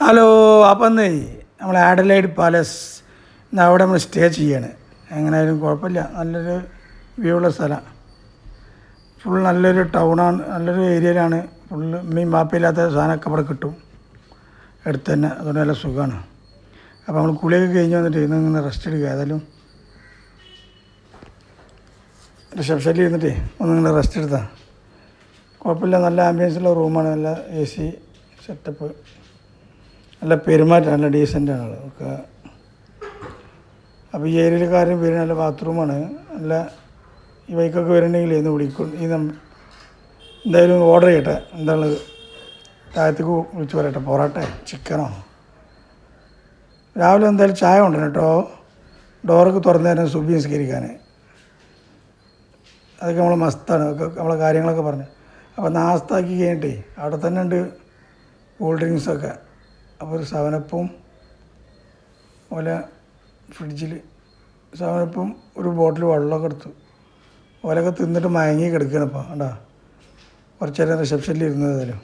Hello. അപ്പം എന്നേ നമ്മൾ ആഡലൈഡ് പാലസ് ഇന്ന് അവിടെ നമ്മൾ സ്റ്റേ ചെയ്യാണ്. എങ്ങനെയായാലും കുഴപ്പമില്ല, നല്ലൊരു വ്യൂ ഉള്ള സ്ഥലമാണ്. ഫുൾ നല്ലൊരു ടൗണാണ്, നല്ലൊരു ഏരിയയിലാണ്. ഫുള്ള് മീൻ മാപ്പില്ലാത്ത സാധനമൊക്കെ അവിടെ കിട്ടും അടുത്ത് തന്നെ. അതുകൊണ്ട് നല്ല സുഖമാണ്. അപ്പോൾ നമ്മൾ കുളിയൊക്കെ കഴിഞ്ഞ് വന്നിട്ട് ഇങ്ങനെ റെസ്റ്റ് എടുക്കുക. ഏതായാലും റിസപ്ഷനിൽ ഇരുന്നിട്ടേ ഒന്നിങ്ങനെ റെസ്റ്റ് എടുത്താൽ കുഴപ്പമില്ല. നല്ല ആംബിയൻസുള്ള റൂമാണ്, നല്ല എ സി സെറ്റപ്പ്, നല്ല പെരുമാറ്റം, നല്ല ഡീസൻ്റാണ് ഒക്കെ. അപ്പോൾ ഈ ഏരിയയിൽ കാര്യം വരുന്ന നല്ല ബാത്റൂമാണ്. നല്ല ഈ ബൈക്കൊക്കെ വരുന്നുണ്ടെങ്കിൽ ഇന്ന് വിളിക്കും. എന്തായാലും ഓർഡർ ചെയ്യട്ടെ. എന്താണുള്ളത് താഴത്തേക്ക് വിളിച്ച് പറയട്ടെ. പൊറോട്ട ചിക്കനോ. രാവിലെ എന്തായാലും ചായ കൊണ്ടുവരണം കേട്ടോ. ഡോറൊക്കെ തുറന്നു തരാൻ സുബി നിസ്കരിക്കാൻ. അതൊക്കെ നമ്മൾ മസ്താണ്. ഒക്കെ നമ്മളെ കാര്യങ്ങളൊക്കെ പറഞ്ഞു. അപ്പോൾ നാസ്താക്കി കഴിഞ്ഞിട്ടേ അവിടെ തന്നെ ഉണ്ട് കൂൾ ഡ്രിങ്ക്സൊക്കെ. അപ്പോൾ ഒരു സെവനപ്പും ഓലെ ഫ്രിഡ്ജിൽ സെവനപ്പും ഒരു ബോട്ടിൽ വെള്ളമൊക്കെ എടുത്തു. ഓലൊക്കെ തിന്നിട്ട് മയങ്ങി കിടക്കുകയാണ്. ഇപ്പോൾ കണ്ടോ, കുറച്ച് നേരം റിസപ്ഷനിൽ ഇരുന്നതായാലും.